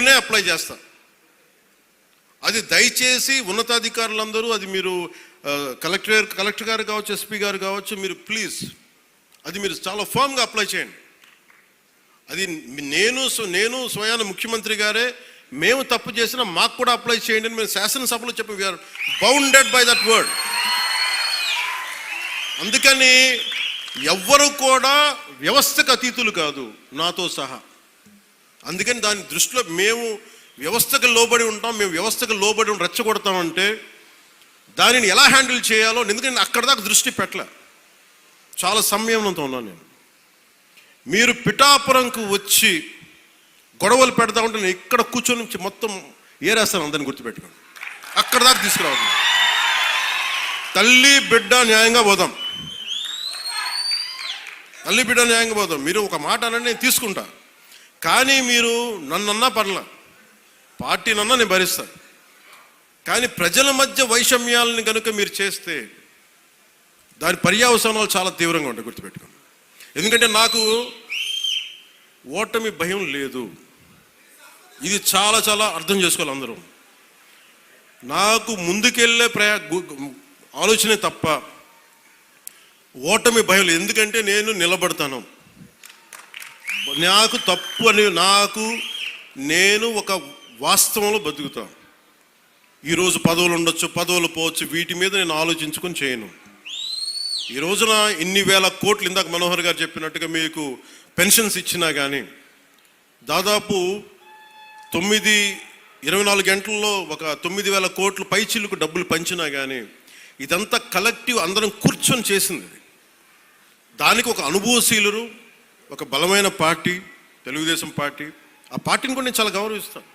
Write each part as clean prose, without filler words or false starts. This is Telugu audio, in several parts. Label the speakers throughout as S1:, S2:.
S1: రూల్నే అప్లై చేస్తా. అది దయచేసి ఉన్నతాధికారులందరూ, అది మీరు కలెక్టర్ గారు కావచ్చు, ఎస్పీ గారు కావచ్చు, మీరు ప్లీజ్ అది మీరు చాలా ఫర్మ్గా అప్లై చేయండి. అది నేను స్వయాన ముఖ్యమంత్రి గారే మేము తప్పు చేసినా మాకు కూడా అప్లై చేయండి అని మేము శాసనసభలో చెప్పి we are bounded by that word. అందుకని ఎవ్వరు కూడా వ్యవస్థకు అతీతులు కాదు, నాతో సహా. అందుకని దాని దృష్టిలో మేము వ్యవస్థకు లోబడి ఉంటాం, మేము వ్యవస్థకు లోబడి రెచ్చగొడతామంటే దానిని ఎలా హ్యాండిల్ చేయాలో, ఎందుకంటే అక్కడ దాకా దృష్టి పెట్టలే. చాలా సంయమనంతో ఉన్నాను నేను. మీరు పిఠాపురంకు వచ్చి గొడవలు పెడతా ఉంటే నేను ఇక్కడ కూర్చొని మొత్తం ఏరేస్తాను, అందరిని గుర్తుపెట్టుకోండి. అక్కడ దాకా తీసుకురావద్దు. తల్లి బిడ్డ న్యాయంగా పోదాం, తల్లి బిడ్డ న్యాయంగా పోదాం. మీరు ఒక మాట అనండి, నేను తీసుకుంటా. కానీ మీరు నన్నన్నా పర్లా, పార్టీనన్నా నేను భరిస్తాను. కానీ ప్రజల మధ్య వైషమ్యాలని కనుక మీరు చేస్తే దాని పర్యవసానాలు చాలా తీవ్రంగా ఉంటాయి, గుర్తుపెట్టుకోండి. ఎందుకంటే నాకు ఓటమి భయం లేదు. ఇది చాలా చాలా అర్థం చేసుకోవాలి అందరూ. నాకు ముందుకెళ్ళే ఆలోచనే తప్ప ఓటమి భయం లేదు. ఎందుకంటే నేను నిలబడతాను. నాకు తప్పు అని నేను ఒక వాస్తవంలో బతుకుతాను. ఈరోజు పదవులు ఉండొచ్చు, పదవులు పోవచ్చు, వీటి మీద నేను ఆలోచించుకొని చేయను. ఈ రోజున ఇన్ని వేల కోట్లు, ఇందాక మనోహర్ గారు చెప్పినట్టుగా మీకు పెన్షన్స్ ఇచ్చినా కానీ దాదాపు 24 గంటల్లో ఒక 9,000 కోట్లు పైచిల్లుకు డబ్బులు పంచినా కానీ ఇదంతా కలెక్టివ్ అందరం కూర్చొని చేసింది. దానికి ఒక అనుభవశీలురు, ఒక బలమైన పార్టీ తెలుగుదేశం పార్టీ. ఆ పార్టీని కూడా నేను చాలా గౌరవిస్తాను.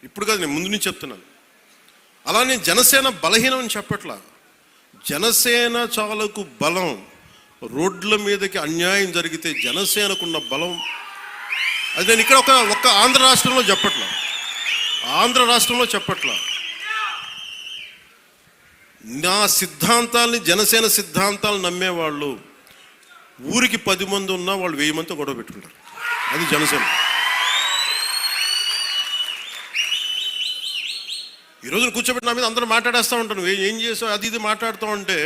S1: ఇప్పుడు కాదు, నేను ముందు నుంచి చెప్తున్నాను. అలానే జనసేన బలహీనం అని చెప్పట్లా. జనసేన చాలకు బలం, రోడ్ల మీదకి అన్యాయం జరిగితే జనసేనకున్న బలం అది నేను ఇక్కడ ఒక ఆంధ్ర రాష్ట్రంలో చెప్పట్లా. నా సిద్ధాంతాలని, జనసేన సిద్ధాంతాలు నమ్మేవాళ్ళు ఊరికి 10 మంది ఉన్నా వాళ్ళు 1000 మందితో గొడవ పెట్టుకుంటారు. అది జనసేన. ఈ రోజున కూర్చోబెట్టి నా మీద అందరూ మాట్లాడేస్తూ ఉంటాను, ఏం చేసావు అది ఇది మాట్లాడుతూ ఉంటే.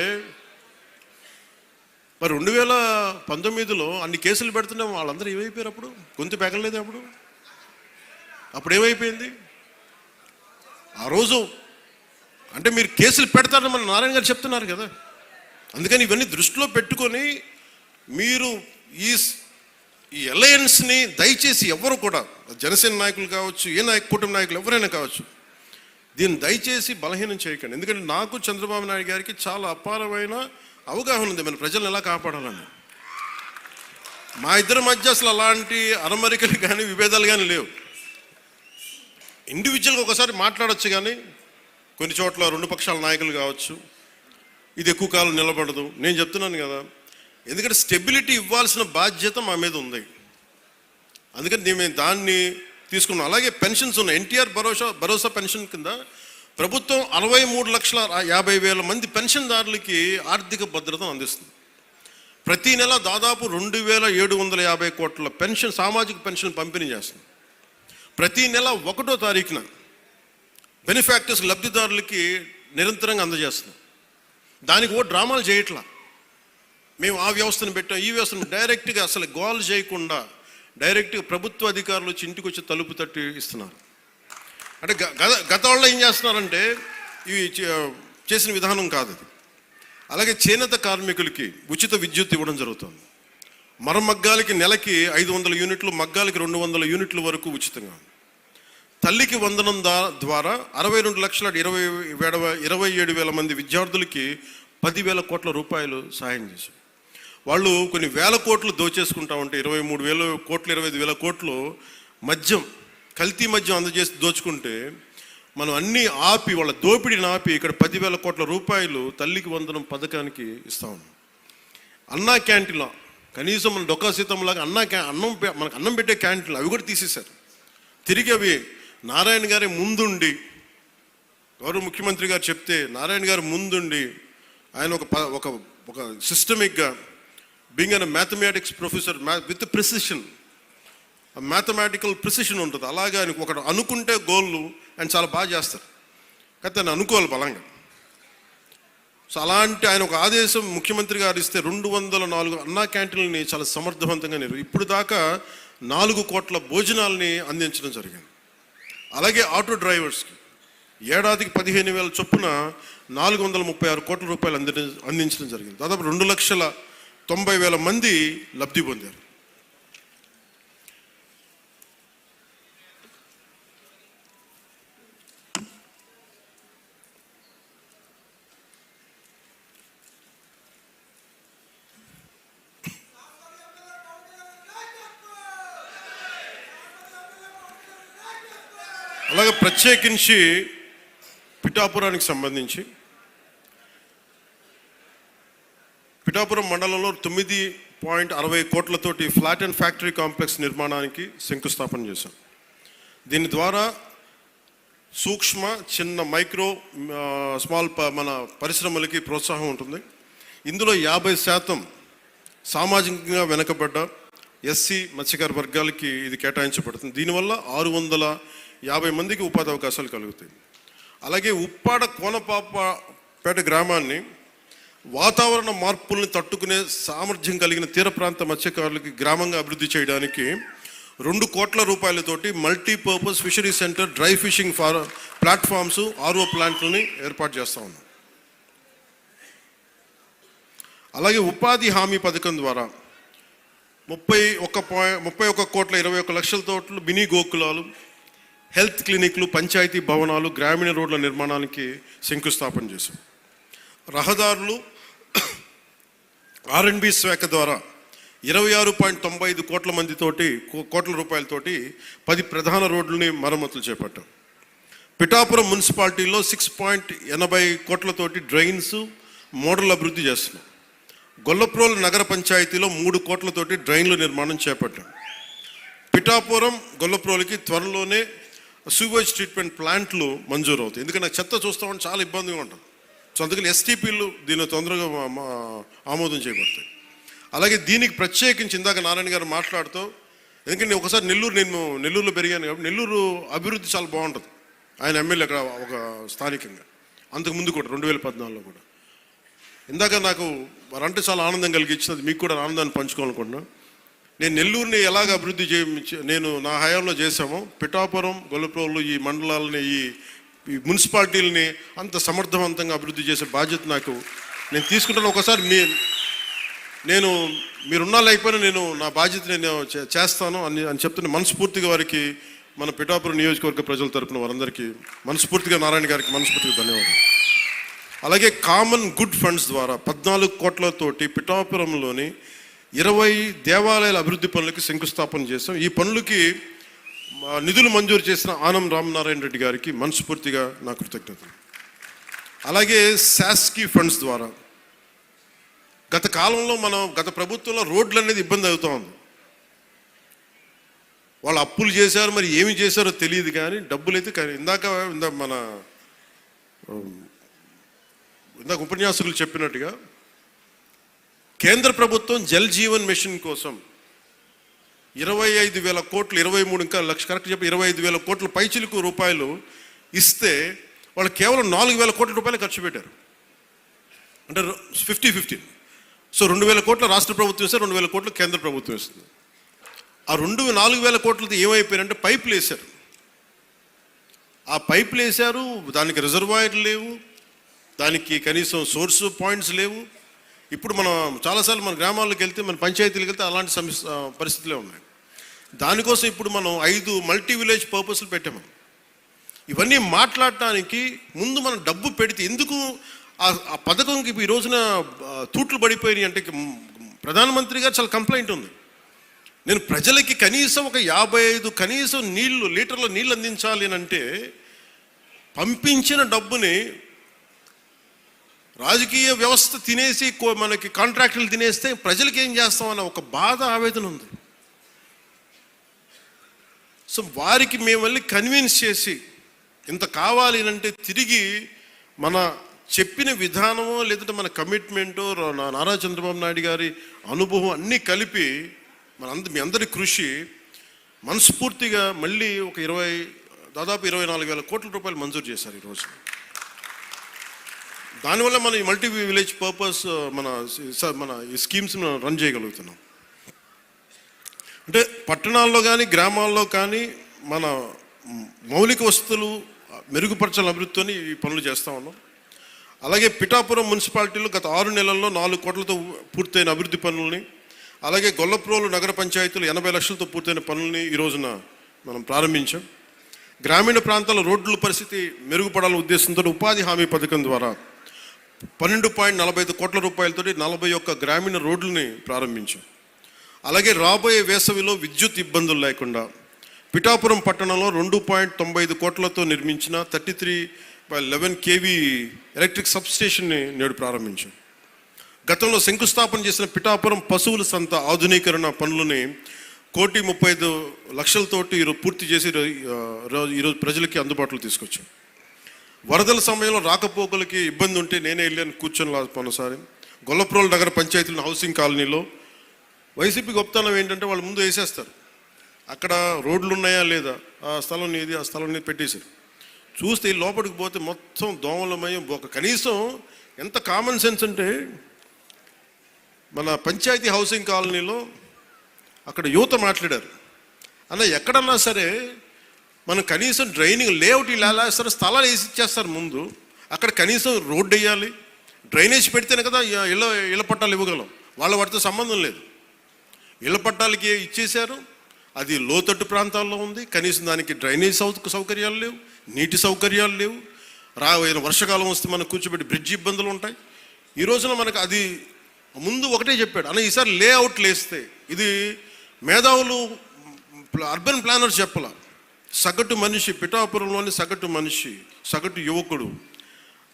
S1: మరి 2019లో అన్ని కేసులు పెడుతున్నాం, వాళ్ళందరూ ఏమైపోయారు? అప్పుడు గొంతు పెగలలేదు. అప్పుడు ఏమైపోయింది? ఆ రోజు అంటే మీరు కేసులు పెడతారని మన నారాయణ గారు చెప్తున్నారు కదా. అందుకని ఇవన్నీ దృష్టిలో పెట్టుకొని మీరు ఈ అలయన్స్ని దయచేసి ఎవరు కూడా, జనసేన నాయకులు కావచ్చు, కూటమి నాయకులు ఎవరైనా కావచ్చు, దీన్ని దయచేసి బలహీనం చేయకండి. ఎందుకంటే నాకు చంద్రబాబు నాయుడు గారికి చాలా అపారమైన అవగాహన ఉంది మన ప్రజలను ఎలా కాపాడాలని. మా ఇద్దరి మధ్య అసలు అలాంటి అరమరికలు కానీ విభేదాలు కానీ లేవు. ఇండివిజువల్గా ఒకసారి మాట్లాడచ్చు, కానీ కొన్ని చోట్ల 2 పక్షాల నాయకులు కావచ్చు, ఇది ఎక్కువ కాలం నిలబడదు. నేను చెప్తున్నాను కదా, ఎందుకంటే స్టెబిలిటీ ఇవ్వాల్సిన బాధ్యత మా మీద ఉంది. అందుకని మేము దాన్ని తీసుకున్నాం. అలాగే పెన్షన్స్ ఉన్నాయి. ఎన్టీఆర్ భరోసా పెన్షన్ కింద ప్రభుత్వం 63,50,000 మంది పెన్షన్దారులకి ఆర్థిక భద్రతను అందిస్తుంది. ప్రతి నెల దాదాపు 2,750 కోట్ల పెన్షన్, సామాజిక పెన్షన్ పంపిణీ చేస్తుంది. ప్రతి నెల 1వ తారీఖున బెనిఫాక్టర్స్, లబ్ధిదారులకి నిరంతరంగా అందజేస్తున్నాం. దానికి డ్రామాలు చేయట్లా. మేము ఆ వ్యవస్థను పెట్టాం, ఈ వ్యవస్థను డైరెక్ట్గా అసలు గోల్ చేయకుండా డైరెక్ట్గా ప్రభుత్వ అధికారులు వచ్చి ఇంటికి వచ్చి తలుపు తట్టి ఇస్తున్నారు. అంటే గత వాళ్ళు ఏం చేస్తున్నారంటే ఇవి చేసిన విధానం కాదు అది. అలాగే చేనేత కార్మికులకి ఉచిత విద్యుత్ ఇవ్వడం జరుగుతుంది. మరమగ్గాలకి నెలకి 500 యూనిట్లు, మగ్గాలకి 200 యూనిట్ల వరకు ఉచితంగా. తల్లికి వందనం ద్వారా 62,27,000 మంది విద్యార్థులకి 10,000 కోట్ల రూపాయలు సాయం చేశారు. వాళ్ళు కొన్ని వేల కోట్లు దోచేసుకుంటా ఉంటే 23,000 కోట్లు, 25,000 కోట్లు మద్యం, కల్తీ మద్యం అందజేసి దోచుకుంటే మనం అన్నీ ఆపి, వాళ్ళ దోపిడీని ఆపి ఇక్కడ 10,000 కోట్ల రూపాయలు తల్లికి వందనం పథకానికి ఇస్తా ఉన్నాం. అన్నా క్యాంటీన్లో కనీసం మన డొక్కా సీతంలాగా మనకు అన్నం పెట్టే క్యాంటీన్లు అవి కూడా తీసేశారు. తిరిగి అవి నారాయణ గారి ముందుండి, గౌరవ ముఖ్యమంత్రి గారు చెప్తే నారాయణ గారు ముందుండి ఆయన ఒక సిస్టమిక్గా being an mathematics professor with precision mathematical precision ఉంటుంది. అలాగే ఆయన ఒకటి అనుకుంటే గోళ్ళు ఆయన చాలా బాగా చేస్తారు, కానీ ఆయన అనుకోవాలి బలంగా. సో అలాంటి ఆయన ఒక ఆదేశం ముఖ్యమంత్రి గారు ఇస్తే 204 అన్నా క్యాంటీన్లని చాలా సమర్థవంతంగా ఇప్పుడు దాకా 4 కోట్ల భోజనాలని అందించడం జరిగింది. అలాగే ఆటో డ్రైవర్స్కి ఏడాదికి 15,000 చొప్పున 436 కోట్ల రూపాయలు అందించడం జరిగింది. దాదాపు 2,90,000 మంది లబ్ధి పొందారు. అలాగే ప్రత్యేకించి పిఠాపురానికి సంబంధించి పిఠాపురం మండలంలో 9.60 కోట్లతోటి ఫ్లాట్ అండ్ ఫ్యాక్టరీ కాంప్లెక్స్ నిర్మాణానికి శంకుస్థాపన చేశాం. దీని ద్వారా సూక్ష్మ, చిన్న, మైక్రో, స్మాల్ మన పరిశ్రమలకి ప్రోత్సాహం ఉంటుంది. ఇందులో 50% సామాజికంగా వెనకబడ్డ ఎస్సీ మత్స్యకార వర్గాలకి ఇది కేటాయించబడుతుంది. దీనివల్ల 650 మందికి ఉపాధి అవకాశాలు కలుగుతాయి. అలాగే ఉప్పాడ కోనపాపపేట గ్రామాన్ని వాతావరణ మార్పుల్ని తట్టుకునే సామర్థ్యం కలిగిన తీర ప్రాంత మత్స్యకారులకి గ్రామంగా అభివృద్ధి చేయడానికి 2 కోట్ల రూపాయలతోటి multipurpose fishery centre, dry fishing platforms, RO ప్లాంట్లని ఏర్పాటు చేస్తూ ఉన్నాం. అలాగే ఉపాధి హామీ పథకం ద్వారా 31 కోట్ల 21 లక్షలతో మినీ గోకులాలు, హెల్త్ క్లినిక్లు, పంచాయతీ భవనాలు, గ్రామీణ రోడ్ల నిర్మాణానికి శంకుస్థాపన చేశాం. రహదారులు R&B శాఖ ద్వారా 26.95 కోట్ల రూపాయలతోటి 10 ప్రధాన రోడ్లని మరమ్మతులు చేపట్టాం. పిఠాపురం మున్సిపాలిటీలో 6.80 కోట్లతోటి డ్రైన్స్, మోడల్ అభివృద్ధి చేస్తున్నాం. గొల్లప్రోలు నగర పంచాయతీలో 3 కోట్లతోటి డ్రైన్ల నిర్మాణం చేపట్టాం. పిఠాపురం, గొల్లప్రోలుకి త్వరలోనే సూవేజ్ ట్రీట్మెంట్ ప్లాంట్లు మంజూరు అవుతాయి. ఎందుకంటే నాకు చెత్త చూస్తామని చాలా ఇబ్బందిగా ఉంటుంది. సో అందుకని STPలు దీన్ని తొందరగా ఆమోదం చేయబడతాయి. అలాగే దీనికి ప్రత్యేకించి ఇందాక నారాయణ గారు మాట్లాడుతూ, ఎందుకంటే ఒకసారి నేను నెల్లూరులో పెరిగాను కాబట్టి నెల్లూరు అభివృద్ధి చాలా బాగుంటుంది. ఆయన ఎమ్మెల్యే అక్కడ ఒక స్థానికంగా, అంతకుముందు కూడా 2014లో కూడా. ఇందాక నాకు వారంటే చాలా ఆనందం కలిగించినది, మీకు కూడా ఆనందాన్ని పంచుకోవాలనుకుంటున్నాను. నేను నెల్లూరుని ఎలాగ అభివృద్ధి నేను నా హయాంలో చేశామో, పిఠాపురం, గొల్లప్రోలు ఈ మండలాలని, ఈ మున్సిపాలిటీలని అంత సమర్థవంతంగా అభివృద్ధి చేసే బాధ్యత నేను తీసుకుంటాను. ఒకసారి మీరున్నా లేకపోయినా నేను నా బాధ్యత నేను చేస్తాను అని చెప్తున్న మనస్ఫూర్తిగా వారికి, మన పిఠాపురం నియోజకవర్గ ప్రజల తరపున వారందరికీ మనస్ఫూర్తిగా, నారాయణ గారికి మనస్ఫూర్తిగా ధన్యవాదాలు. అలాగే కామన్ గుడ్ ఫండ్స్ ద్వారా 14 కోట్లతోటి పిఠాపురంలోని 20 దేవాలయాల అభివృద్ధి పనులకి శంకుస్థాపన చేశాం. ఈ పనులకి నిధులు మంజూరు చేసిన ఆనం రామనారాయణ రెడ్డి గారికి మనస్ఫూర్తిగా నా కృతజ్ఞతలు. అలాగే శాస్కీ ఫండ్స్ ద్వారా గత కాలంలో గత ప్రభుత్వంలో రోడ్లు అనేది ఇబ్బంది అవుతూ ఉంది. వాళ్ళు అప్పులు చేశారు, మరి ఏమి చేశారో తెలియదు, కానీ డబ్బులు అయితే ఇందాక ఉపన్యాసకులు చెప్పినట్టుగా కేంద్ర ప్రభుత్వం జల్ జీవన్ మిషన్ కోసం 25,000 కోట్లు, 23 ఇంకా లక్ష కరెక్ట్ చెప్పి 25,000 కోట్ల పైచిలకు రూపాయలు ఇస్తే వాళ్ళు కేవలం 4,000 కోట్ల రూపాయలు ఖర్చు పెట్టారు. అంటే 50-50. సో 2,000 కోట్ల రాష్ట్ర ప్రభుత్వం ఇస్తే 2,000 కోట్లు కేంద్ర ప్రభుత్వం ఇస్తుంది. ఆ 4,000 కోట్లతో ఏమైపోయారంటే పైపులు వేశారు. ఆ పైపులు వేశారు, దానికి రిజర్వాయర్లు లేవు, దానికి కనీసం సోర్స్ పాయింట్స్ లేవు. ఇప్పుడు మనం చాలాసార్లు మన గ్రామాల్లోకి వెళ్తే, మన పంచాయతీలకు వెళ్తే అలాంటి పరిస్థితులే ఉన్నాయి. దానికోసం ఇప్పుడు మనం 5 మల్టీ విలేజ్ పర్పస్లు పెట్టాము. ఇవన్నీ మాట్లాడటానికి ముందు మనం డబ్బు పెడితే, ఎందుకు ఆ పథకంకి ఈ రోజున తూట్లు పడిపోయినాయి అంటే, ప్రధానమంత్రి గారు చాలా కంప్లైంట్ ఉంది. నేను ప్రజలకి కనీసం ఒక 55 లీటర్ల నీళ్ళు అందించాలి అని అంటే, పంపించిన డబ్బుని రాజకీయ వ్యవస్థ తినేసి, మనకి కాంట్రాక్టులు తినేస్తే ప్రజలకి ఏం చేస్తామన్న ఒక బాధ, ఆవేదన ఉంది. సో వారికి మేము వెళ్ళి కన్విన్స్ చేసి, ఇంత కావాలి అంటే తిరిగి మన చెప్పిన విధానమో లేదంటే మన కమిట్మెంటో, నారా చంద్రబాబు నాయుడు గారి అనుభవం అన్నీ కలిపి మీ అందరి కృషి మనస్ఫూర్తిగా మళ్ళీ ఒక దాదాపు 24,000 కోట్ల రూపాయలు మంజూరు చేశారు ఈరోజు. దానివల్ల మనం ఈ మల్టీ విలేజ్ పర్పస్ మన ఈ స్కీమ్స్ రన్ చేయగలుగుతున్నాం. అంటే పట్టణాల్లో కానీ గ్రామాల్లో కానీ మన మౌలిక వసతులు మెరుగుపరచాలని అభివృద్ధితో ఈ పనులు చేస్తూ ఉన్నాం. అలాగే పిఠాపురం మున్సిపాలిటీలో గత 6 నెలల్లో 4 కోట్లతో పూర్తయిన అభివృద్ధి పనులని, అలాగే గొల్లప్రోలు నగర పంచాయతీలు 80 లక్షలతో పూర్తయిన పనులని ఈ రోజున మనం ప్రారంభించాం. గ్రామీణ ప్రాంతాల రోడ్ల పరిస్థితి మెరుగుపడాలనే ఉద్దేశంతో ఉపాధి హామీ పథకం ద్వారా 12.45 కోట్ల రూపాయలతో 41 గ్రామీణ రోడ్లని ప్రారంభించాం. అలాగే రాబోయే వేసవిలో విద్యుత్ ఇబ్బందులు లేకుండా పిఠాపురం పట్టణంలో 2.95 కోట్లతో నిర్మించిన 33/11 kV ఎలక్ట్రిక్ సబ్స్టేషన్ని నేడు ప్రారంభించాం. గతంలో శంకుస్థాపన చేసిన పిఠాపురం పశువుల సంత ఆధునీకరణ పనులని 1,35,00,000తోటి ఈరోజు పూర్తి చేసి ఈరోజు ప్రజలకి అందుబాటులో తీసుకొచ్చాం. వరదల సమయంలో రాకపోకలకి ఇబ్బంది ఉంటే నేనే వెళ్ళాను కూర్చొని పోనసారి గొల్లప్రోలు నగర పంచాయతీలను హౌసింగ్ కాలనీలో. వైసీపీ గొప్పతనం ఏంటంటే వాళ్ళు ముందు వేసేస్తారు, అక్కడ రోడ్లు ఉన్నాయా లేదా, ఆ స్థలం నీది ఆ స్థలం నీది పెట్టేశారు. చూస్తే లోపలికి పోతే మొత్తం దోమలమయం. కనీసం ఎంత కామన్ సెన్స్ అంటే మన పంచాయతీ హౌసింగ్ కాలనీలో అక్కడ యువత మాట్లాడారు, అన్న ఎక్కడన్నా సరే మనం కనీసం డ్రైనింగ్ లేఅవుట్ ఇలా వేస్తారు, స్థలాలు వేసి ఇచ్చేస్తారు ముందు, అక్కడ కనీసం రోడ్డు వేయాలి, డ్రైనేజ్ పెడితేనే కదా ఇళ్ళ పట్టాలు ఇవ్వగలం. వాళ్ళ వాటితో సంబంధం లేదు. ఇళ్ళ పట్టాలకి ఇచ్చేశారు, అది లోతట్టు ప్రాంతాల్లో ఉంది, కనీసం దానికి డ్రైనేజ్ సౌకర్యాలు లేవు, నీటి సౌకర్యాలు లేవు. రాబోయే వర్షాకాలం వస్తే మనకు కూర్చోబెట్టి బ్రిడ్జ్ ఇబ్బందులు ఉంటాయి. ఈ రోజున మనకు అది ముందు ఒకటే చెప్పాడు, అన్న ఈసారి లేఅవుట్లు వేస్తే ఇది మేధావులు అర్బన్ ప్లానర్ చెప్పాల, సగటు మనిషి పిఠాపురంలోని సగటు మనిషి సగటు యువకుడు,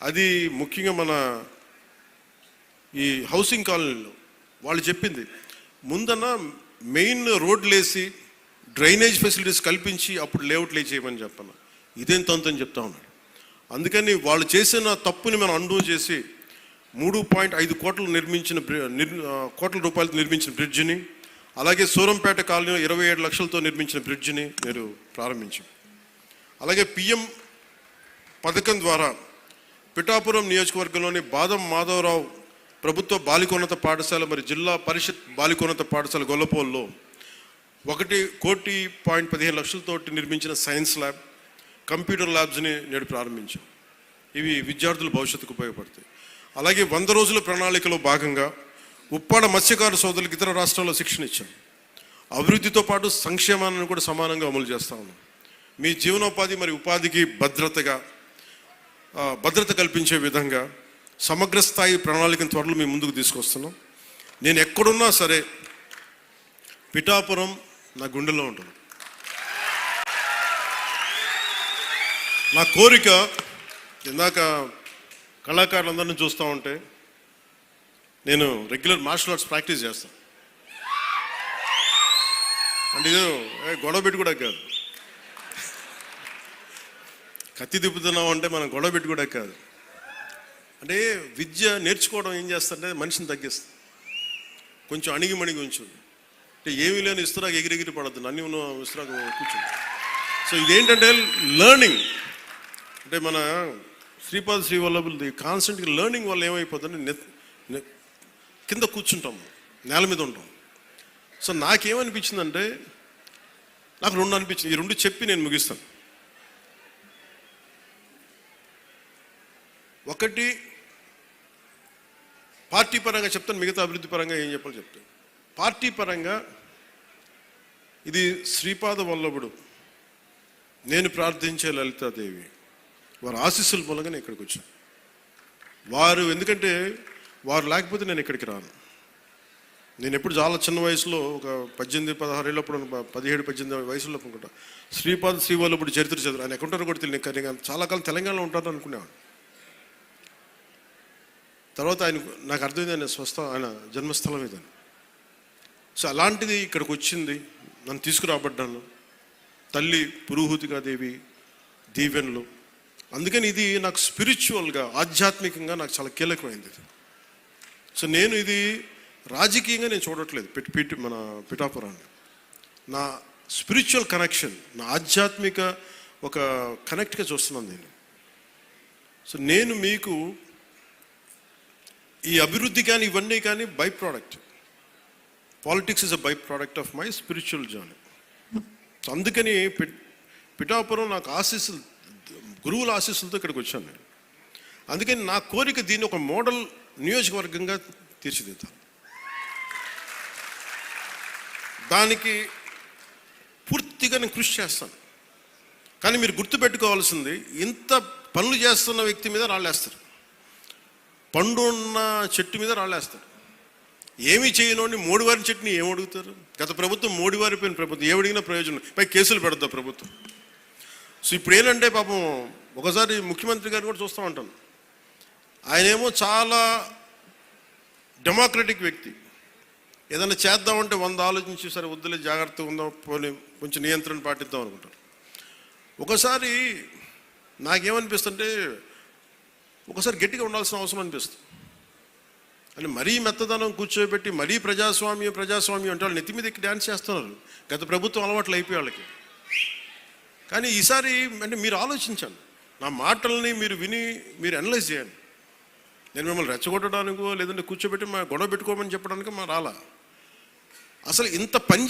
S1: అది ముఖ్యంగా మన ఈ హౌసింగ్ కాలనీలో వాళ్ళు చెప్పింది ముందన్న మెయిన్ రోడ్లు వేసి డ్రైనేజ్ ఫెసిలిటీస్ కల్పించి అప్పుడు లేఅవుట్లు చేయమని చెప్పాను. ఇదేం తంతని చెప్తా ఉన్నాడు. అందుకని వాళ్ళు చేసిన తప్పుని మనం అండూ చేసి 3.5 కోట్ల రూపాయలతో నిర్మించిన బ్రిడ్జిని, అలాగే సూరంపేట కాలనీలో 27 లక్షలతో నిర్మించిన బ్రిడ్జిని నేను ప్రారంభించాను. అలాగే పిఎం పథకం ద్వారా పిఠాపురం నియోజకవర్గంలోని బాదం మాధవరావు ప్రభుత్వ బాలికోన్నత పాఠశాల మరి జిల్లా పరిషత్ బాలికోన్నత పాఠశాల గొల్లపోల్లో 1,15 లక్షలతోటి నిర్మించిన సైన్స్ ల్యాబ్, కంప్యూటర్ ల్యాబ్స్ని నేడు ప్రారంభించాం. ఇవి విద్యార్థుల భవిష్యత్తుకు ఉపయోగపడతాయి. అలాగే 100 రోజుల ప్రణాళికలో భాగంగా ఉప్పాడ మత్స్యకారు సోదరులకు ఇతర రాష్ట్రాల్లో శిక్షణ ఇచ్చాం. అభివృద్ధితో పాటు సంక్షేమాన్ని కూడా సమానంగా అమలు చేస్తూ ఉన్నాం. మీ జీవనోపాధి మరి ఉపాధికి భద్రత కల్పించే విధంగా సమగ్ర స్థాయి ప్రణాళికను త్వరలో మీ ముందుకు తీసుకొస్తున్నాం. నేను ఎక్కడున్నా సరే పిఠాపురం నా గుండెల్లో ఉంటుంది. నా కోరిక, ఇందాక కళాకారులందరినీ చూస్తూ ఉంటే నేను రెగ్యులర్ మార్షల్ ఆర్ట్స్ ప్రాక్టీస్ చేస్తాను. అంటే ఇది గొడవ పెట్టి కూడా కాదు, కత్తి తిప్పుతున్నాం అంటే మనం గొడవ పెట్టి కూడా కాదు. అంటే విద్య నేర్చుకోవడం ఏం చేస్తుంటే మనిషిని తగ్గిస్తుంది, కొంచెం అణిగిమణిగి ఉంచు. అంటే ఏమీ లేని ఇస్తురాకు ఎగిరెగిరి పడద్దు, అన్నీ ఉన్న ఇస్తురాకు కూర్చుంది. సో ఇదేంటంటే లెర్నింగ్. అంటే మన శ్రీపాద శ్రీవల్లభులది కాన్స్టెంట్గా లెర్నింగ్ వల్ల ఏమైపోతుందంటే కింద కూర్చుంటాం, నేల మీద ఉంటాం. సో నాకేమనిపించిందంటే నాకు 2 అనిపించింది. ఈ 2 చెప్పి నేను ముగిస్తాను. ఒకటి పార్టీ పరంగా చెప్తాను, మిగతా అభివృద్ధి పరంగా ఏం చెప్పాలో చెప్తాను. పార్టీ పరంగా ఇది శ్రీపాద వల్లభుడు, నేను ప్రార్థించే లలితాదేవి వారి ఆశీస్సుల మూలంగా నేను ఇక్కడికి వచ్చాను. వారు ఎందుకంటే వారు లేకపోతే నేను ఇక్కడికి రాను. నేను ఎప్పుడు చాలా చిన్న వయసులో ఒక 18-16 ఏళ్ళప్పుడు 17-18 వయసులో అనుకుంటా శ్రీపాద శ్రీవల్లభుడు చరిత్ర చదువు. ఆయన ఎక్కడుంటారో కూడా తెలియదు, కానీ చాలా కాలం తెలంగాణలో ఉంటారని అనుకునేవాడు. తర్వాత నాకు అర్థమైంది ఆయన జన్మస్థలం ఇదని. సో అలాంటిది ఇక్కడికి వచ్చింది, నన్ను తీసుకురాబడ్డాను. తల్లి పురుహూతికాదేవి దీవెనలు. అందుకని ఇది నాకు స్పిరిచువల్గా ఆధ్యాత్మికంగా నాకు చాలా కీలకమైంది. సో నేను ఇది రాజకీయంగా నేను చూడట్లేదు మన పిఠాపురాన్ని. నా స్పిరిచువల్ కనెక్షన్, నా ఆధ్యాత్మిక ఒక కనెక్ట్గా చూస్తున్నాను నేను. సో నేను మీకు ఈ అభివృద్ధి కానీ ఇవన్నీ కానీ by product. Politics is a by product of my spiritual journey. So అందుకని పిఠాపురం నాకు ఆశీస్సులు, గురువుల ఆశీస్సులతో ఇక్కడికి వచ్చాను నేను. అందుకని నా కోరిక దీన్ని ఒక మోడల్ నియోజకవర్గంగా తీర్చిదిద్దాను. దానికి పూర్తిగా నేను కృషి చేస్తాను. కానీ మీరు గుర్తుపెట్టుకోవాల్సింది, ఇంత పనులు చేస్తున్న వ్యక్తి మీద రాళ్ళేస్తారు, పండు ఉన్న చెట్టు మీద రాళ్ళేస్తారు. ఏమీ చేయనోడిని మోడివారి చెట్టుని ఏం అడుగుతారు? గత ప్రభుత్వం మోడివారిపోయిన ప్రభుత్వం, ఏమడిగినా ప్రయోజనం, పై కేసులు పెడతా ప్రభుత్వం. సో ఇప్పుడు ఏంటంటే పాపం ఒకసారి ముఖ్యమంత్రి గారు కూడా చూస్తూ ఉంటాను, ఆయనేమో చాలా డెమోక్రటిక్ వ్యక్తి. ఏదైనా చేద్దామంటే 100 ఆలోచించి సరే వద్దులే జాగ్రత్తగా ఉందాం, పోనీ కొంచెం నియంత్రణ పాటిద్దాం అనుకుంటారు. ఒకసారి నాకేమనిపిస్తుంటే ఒకసారి గట్టిగా ఉండాల్సిన అవసరం అనిపిస్తుంది. అని మరీ మెత్తదనం కూర్చోబెట్టి మరీ ప్రజాస్వామ్యం అంటే వాళ్ళు నెత్తి మీద ఎక్కి డ్యాన్స్ చేస్తున్నారు. గత ప్రభుత్వం అలవాట్లు అయిపోయి వాళ్ళకి. కానీ ఈసారి అంటే మీరు ఆలోచించండి, నా మాటల్ని మీరు విని మీరు అనలైజ్ చేయండి. నేను మిమ్మల్ని రెచ్చగొట్టడానికో లేదంటే కూర్చోబెట్టి మా గొడవ పెట్టుకోమని చెప్పడానికి మా రాలా. అసలు ఇంత పని